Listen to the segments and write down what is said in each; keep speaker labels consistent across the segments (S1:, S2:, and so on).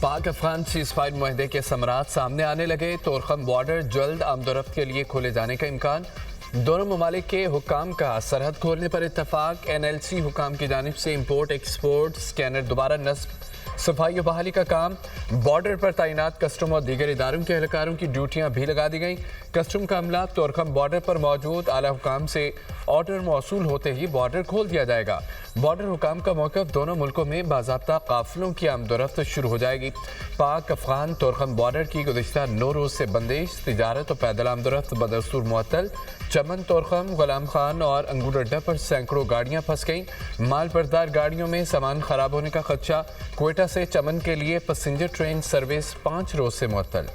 S1: पाक अफगान सीज़फायर मुआहदे के समरात सामने आने लगे। तोरखम बॉर्डर जल्द आमदोरफ्त के लिए खोले जाने का इम्कान। दोनों ममालिक के हुक्काम का सरहद खोलने पर इत्तफाक। NLC हुक्काम की जानिब से इम्पोर्ट एक्सपोर्ट स्कैनर दोबारा नस्ब। सफाई और बहाली का काम। बॉर्डर पर तैनात कस्टम और दीगर इदारों के एहलकारों की ड्यूटियां भी लगा दी गईं। कस्टम का अमला तोरखम बॉर्डर पर मौजूद आला हुकाम से ऑर्डर मौसूल होते ही बॉर्डर खोल दिया जाएगा। बॉर्डर हुकाम का मौक़िफ़ दोनों मुल्कों में बाज़ाब्ता काफ़िलों की आमदोरफ्त शुरू हो जाएगी। पाक अफगान तोरखम बॉर्डर की गुज़िश्ता 9 रोज़ से बंदिश, तिजारत और पैदल आमदोरफ्त बदस्तूर मुअत्तल। चमन तोरखम गुलाम खान और अंगूर अड्डा पर सैकड़ों गाड़ियाँ फंस गईं। माल बरदार गाड़ियों में सामान खराब होने का खदशा। क्वेटा से चमन के लिए पैसेंजर ट्रेन सर्विस 5 रोज़ से मुअत्तल।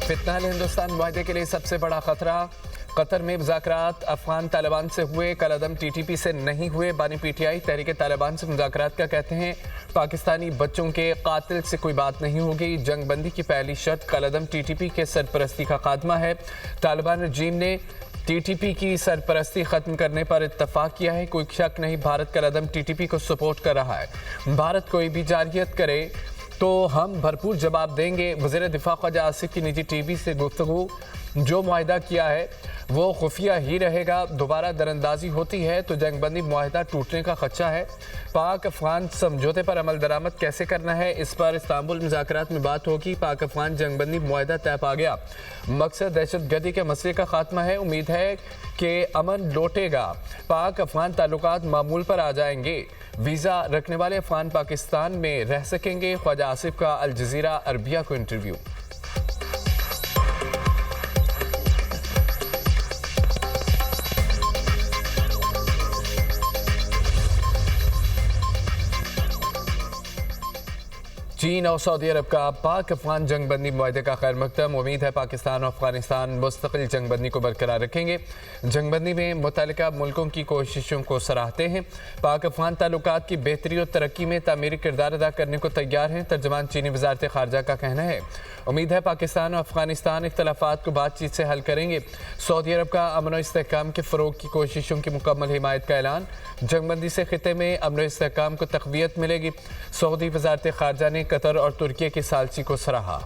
S1: फितनाल हिंदुस्तान मुआहदे के लिए सबसे बड़ा खतरा। कतर में मुज़ाकरात अफगान तालिबान से हुए, कलअदम TTP से नहीं हुए। बानी PTI तहरीक तालिबान से मुज़ाकरात का कहते हैं पाकिस्तानी बच्चों के कातिल से कोई बात नहीं होगी। जंग बंदी की पहली शर्त कलअदम TTP के सरपरस्ती का खात्मा है। तालिबान रजीम ने TTP की सरपरस्ती ख़त्म करने पर इत्तफाक किया है। कोई शक नहीं, भारत कलअदम TTP को सपोर्ट कर रहा है। भारत कोई भी जारहियत करे तो हम भरपूर जवाब देंगे। वज़ीर दिफा ख्वाजा आसिफ की निजी TV से गुफ्तगू। जो मुआहदा किया है वो खुफिया ही रहेगा। दोबारा दरअंदाजी होती है तो जंग बंदी मुआहदा टूटने का खदशा है। पाक अफगान समझौते पर अमल दरामद कैसे करना है, इस पर इस्तांबुल मुज़ाकरात में बात होगी। पाक अफगान जंग बंदी मुआहदा तय पा गया। मकसद दहशत गर्दी के मसले का खात्मा है। उम्मीद है कि अमन लौटेगा। पाक अफगान ताल्लुकात मामूल पर आ जाएंगे। वीज़ा रखने वाले अफगान पाकिस्तान में रह सकेंगे। ख्वाजा आसिफ का अल जज़ीरा अरबिया को इंटरव्यू। चीन और सऊदी अरब का पाक अफगान जंग बंदी मुआहदे का खैर मकदम। उम्मीद है पाकिस्तान और अफगानिस्तान मुस्तकिल जंग बंदी को बरकरार रखेंगे। जंग बंदी में मुतल्लिका मुल्कों की कोशिशों को सराहते हैं। पाक अफगान ताल्लुकात की बेहतरी और तरक्की में तामीरी किरदार अदा करने को तैयार हैं। तर्जमान चीनी वज़ारत ख़ारजा का कहना है। उम्मीद है पाकिस्तान और अफगानिस्तान इख्तलाफात को बातचीत से हल करेंगे। सऊदी अरब का अमन और इस्तेहकाम के फ़रोग़ की कोशिशों की मुकम्मल हिमायत का ऐलान। जंग बंदी से खिते में अमन और इस्तेहकाम को तक़वियत मिलेगी। सऊदी वज़ारत ख़ारजा ने कतर और तुर्की की सालसी को सराहा।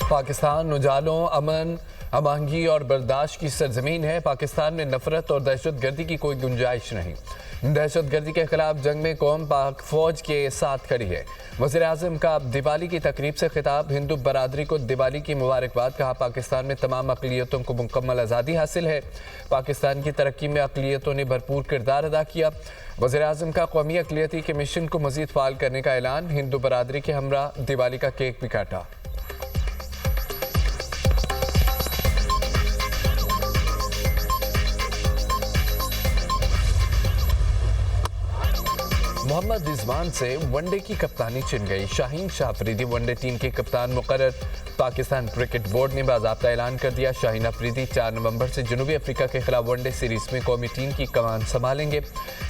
S1: पाकिस्तान उजालों, अमन, अमांगी और बर्दाश्त की सरजमीन है। पाकिस्तान में नफरत और दहशत गर्दी की कोई गुंजाइश नहीं। दहशत गर्दी के खिलाफ जंग में कौम पाक फौज के साथ खड़ी है। वज़ीर आज़म का दिवाली की तकरीब से खिताब। हिंदू बरादरी को दिवाली की मुबारकबाद। कहा पाकिस्तान में तमाम अक़लियतों को मुकम्मल आज़ादी हासिल है। पाकिस्तान की तरक्की में अक़लियतों ने भरपूर किरदार अदा किया। वज़ीर आज़म का कौमी अक़लियती कमीशन को मज़ीद फ़ाल करने का ऐलान। हिंदू बरादरी के हमरा दिवाली का केक भी काटा। मोहम्मद रिजवान से वनडे की कप्तानी छिन गई। शाहीन शाह अफरीदी वनडे टीम के कप्तान मुकर्रर। पाकिस्तान क्रिकेट बोर्ड ने बाज़ाब्ता ऐलान कर दिया। शाहीन अफरीदी 4 नवंबर से जनूबी अफ्रीका के खिलाफ वनडे सीरीज़ में कौमी टीम की कमान संभालेंगे।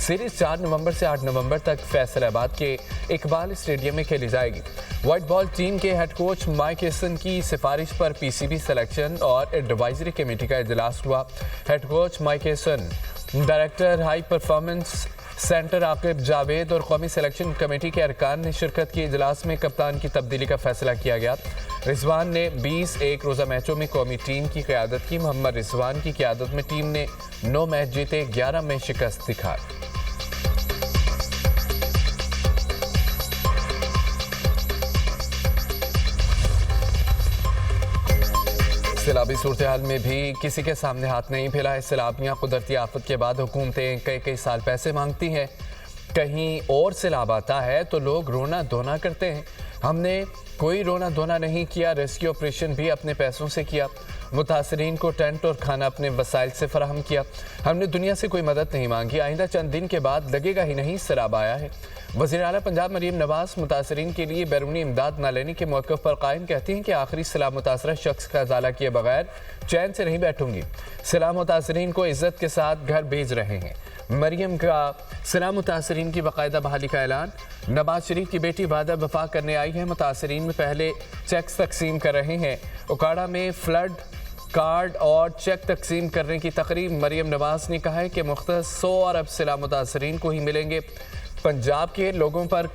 S1: सीरीज़ 4 नवंबर से 8 नवंबर तक फैसलाबाद के इकबाल स्टेडियम में खेली जाएगी। वाइट बॉल टीम के हेड कोच माइक हेसन की सिफारिश पर PCB सिलेक्शन और एडवाइजरी कमेटी का इजलास हुआ। Head coach Mike Hesson, director high performance centre Aqib Javed और कौमी सिलेक्शन कमेटी के अरकान ने शिरकत की। इजलास में कप्तान की तब्दीली का फैसला किया गया। रिजवान ने 20 एक रोज़ा मैचों में कौमी टीम की क़यादत की। मोहम्मद रिजवान की क़यादत में टीम ने 9 मैच जीते, 11 में शिकस्त दिखाई। सैलाबी सूरत हाल में भी किसी के सामने हाथ नहीं फैला। सैलाबियाँ कुदरती आफत के बाद हुकूमतें कई साल पैसे मांगती हैं। कहीं और सैलाब आता है तो लोग रोना धोना करते हैं। हमने कोई रोना धोना नहीं किया, रेस्क्यू ऑपरेशन भी अपने पैसों से किया, मुतासरीन को टेंट और खाना अपने वसाइल से फराहम किया। हमने दुनिया से कोई मदद नहीं मांगी, आइंदा चंद दिन के बाद लगेगा ही नहीं, सैलाब आया है। वज़ीर आला पंजाब मरीम नवाज मुतासरीन के लिए बैरूनी इमदाद न लेने के मौक़िफ़ पर कायम, कहती हैं कि आखिरी सलाह मुतासरा शख्स का इज़ाला किए बगैर चैन से नहीं बैठूंगी। सलाह मुतासरीन को इज़्ज़त के साथ घर भेज रहे हैं। मरियम का सलाह मुतासरीन की बाकायदा बहाली का ऐलान। नवाज शरीफ की बेटी वादा वफा करने आई है, मुतासरीन में पहले चेक्स तकसीम कर रहे हैं। उकाड़ा में फ्लड कार्ड और चेक तकसीम करने की तकरीब। मरियम नवाज ने कहा है कि मुख्तस 100 अरब सलाह मुतासरीन को ही मिलेंगे। पंजाब के लोगों पर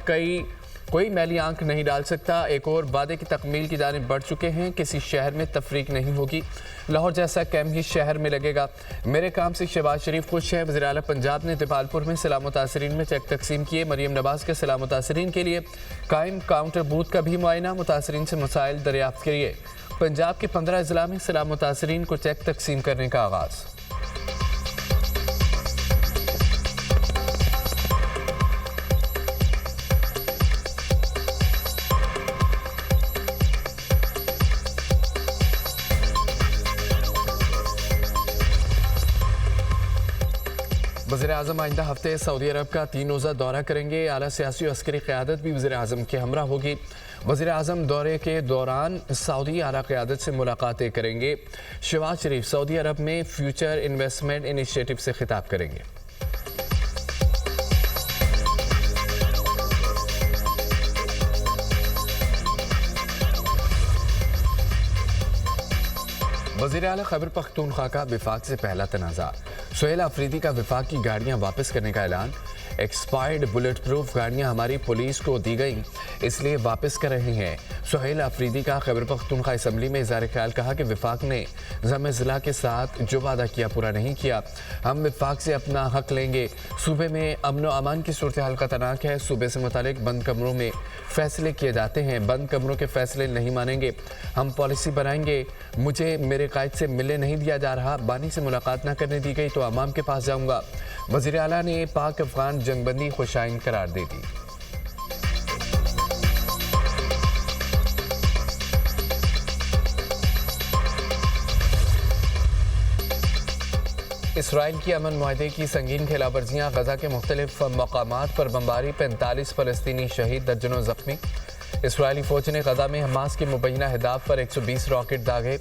S1: कोई मैली आंख नहीं डाल सकता। एक और वादे की तकमील की जानिब बढ़ चुके हैं, किसी शहर में तफरीक नहीं होगी, लाहौर जैसा कैंप ही शहर में लगेगा। मेरे काम से शहबाज शरीफ खुश है। वज़ीर आला पंजाब ने दिपालपुर में सलाह मुतासरीन में चेक तकसीम किए। मरियम नवाज के सलाह मुतासरीन के लिए कायम काउंटर बूथ का भी मुआयना। मुतासरीन से मसाइल दरियाफ्त करिए। पंजाब के 15 अजला में सलाह मुतासरीन को चेक तकसीम करने का आगाज़। वज़ीर आज़म आइंदा हफ्ते सऊदी अरब का 3 रोज़ा दौरा करेंगे। आला सियासी और अस्करी क़यादत भी वज़ीर आज़म के हमरा होगी। वज़ीर आज़म दौरे के दौरान सऊदी आला क़यादत से मुलाकातें करेंगे। शहबाज शरीफ सऊदी अरब में फ्यूचर इन्वेस्टमेंट इनिशिएटिव से खिताब करेंगे। वज़ीर आला खैबर पख्तूनख्वा का विफाक से पहला तनाज़ा। सुहेल अफरीदी का विफाक की गाड़ियाँ वापस करने का ऐलान। एक्सपायर्ड बुलेट प्रूफ गाड़ियाँ हमारी पुलिस को दी गई, इसलिए वापस कर रहे हैं। सुहेल अफरीदी का खैबर पख्तूनख्वा असम्बली में इज़हार ख्याल। कहा कि विफाक ने ज़म ज़िला के साथ जो वादा किया पूरा नहीं किया। हम विफाक से अपना हक लेंगे। सूबे में अमन व अमान की सूरत हाल खतरनाक है। सूबे से मुतालिक बंद कमरों में फ़ैसले किए जाते हैं, बंद कमरों के फ़ैसले नहीं मानेंगे। हम पॉलिसी बनाएंगे। मुझे मेरे कायद से मिलने नहीं दिया जा रहा, बानी से मुलाकात न करने दी गई तो अवाम के पास जाऊँगा। वज़ीर आला ने पाक अफगान जंगबंदी खुशाइन करार दे दी। इसराइल की अमन मुआहदे की संगीन खिलाफवर्जियाँ। गजा के मुख्तलिफ मकामात पर बमबारी, 45 फ़लस्तीनी शहीद, दर्जनों ज़ख्मी। इसराइली फ़ौज ने गजा में हमास के मुबैना अहदाफ पर 120 रॉकेट दागे।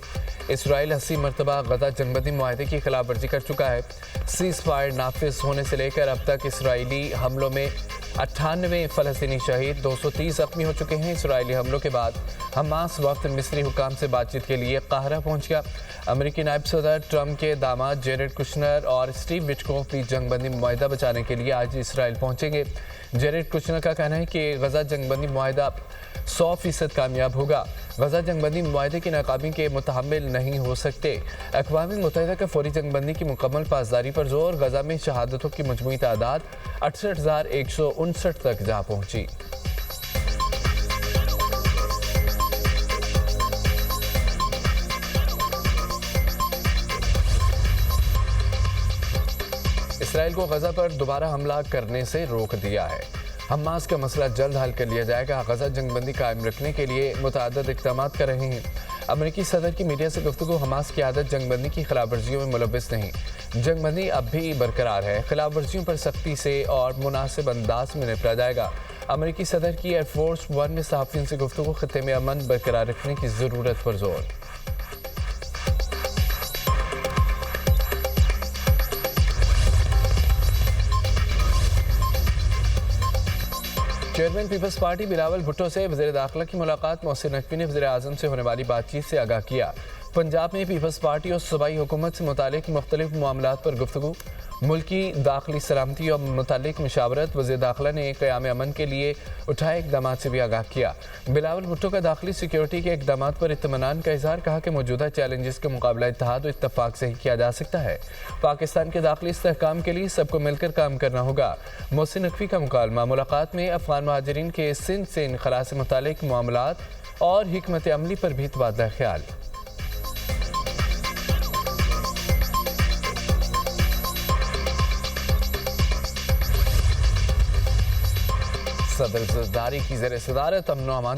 S1: इसराइल 80 मरतबा गजा जंगबंदी मुआहदे की खिलाफवर्जी कर चुका है। सीज़ फायर नाफिज होने से लेकर अब तक इसराइली हमलों में 98 फ़लस्तीनी शहीद, 230 ज़ख्मी हो चुके हैं। इसराइली हमलों के बाद हमास वक्त मिस्री हुकाम से बातचीत के लिए काहिरा पहुँच गया। अमेरिकी नायब सदर ट्रंप के दामाद जेरेड कुशनर और स्टीव विटकोफ भी जंगबंदी मुआहदा बचाने के लिए आज इसराइल पहुँचेंगे। जेरेड कुशनर का कहना है कि गजा जंगबंदी मुआहदा 100% कामयाब होगा। गजा जंगबंदी मुआहदे की नाकामी के मुतहम्मिल नहीं हो सकते। अक़वाम मुत्तहिदा का फौरी जंगबंदी की मुकम्मल पासदारी पर जोर। गजा में शहादतों की मजमूई तादाद 68,159 तक जा पहुँची। इसराइल को गजा पर दोबारा हमला करने से रोक दिया है। हमास का मसला जल्द हल कर लिया जाएगा। गजा जंगबंदी कायम रखने के लिए मुतअद्दिद इक़दाम कर रहे हैं। अमेरिकी सदर की मीडिया से गुफ्तगू। हमास की आदत जंगबंदी की खिलाफवर्जियों में मुलव्वस नहीं, जंगबंदी अब भी बरकरार है। खिलाफवर्जियों पर सख्ती से और मुनासिब अंदाज में निपटा जाएगा। अमेरिकी सदर की एयरफोर्स 1 में सहाफ़ियों से गुफ्तगू। खित्ते में अमन बरकरार रखने की ज़रूरत पर जोर। चेयरमैन पीपल्स पार्टी बिलावल भुट्टो से वज़ीर दाखिला की मुलाकात। मोहसिन नकवी ने वज़ीर आज़म से होने वाली बातचीत से आगाह किया। पंजाब में पीपल्स पार्टी और सूबाई हुकूमत से मुतालिक मुख्तलिफ मामलात पर गुफ्तगू। मुल्की दाखिली सलामती और मुतालिक मशावरत। वज़ीर दाखिला ने क़याम अमन के लिए उठाए इक़दाम से भी आगाह किया। बिलावल भुट्टो का दाखिली सिक्योरिटी के इक़दाम पर इत्मीनान का इज़हार। कहा कि मौजूदा चैलेंजेस का मुकाबला इत्तेहाद और इत्तफ़ाक़ से ही किया जा सकता है। पाकिस्तान के दाखिली इस्तेहकाम के लिए सबको मिलकर काम करना होगा। मोहसिन नकवी का मुकालमा। मुलाकात में अफ़गान महाजिरीन के सिंध से इनखला से मुतालिक मामलात और हिकमत अमली पर भी तबादला ख्याल। सदर ज़रदारी की ज़ेर सदारत अमन व अमान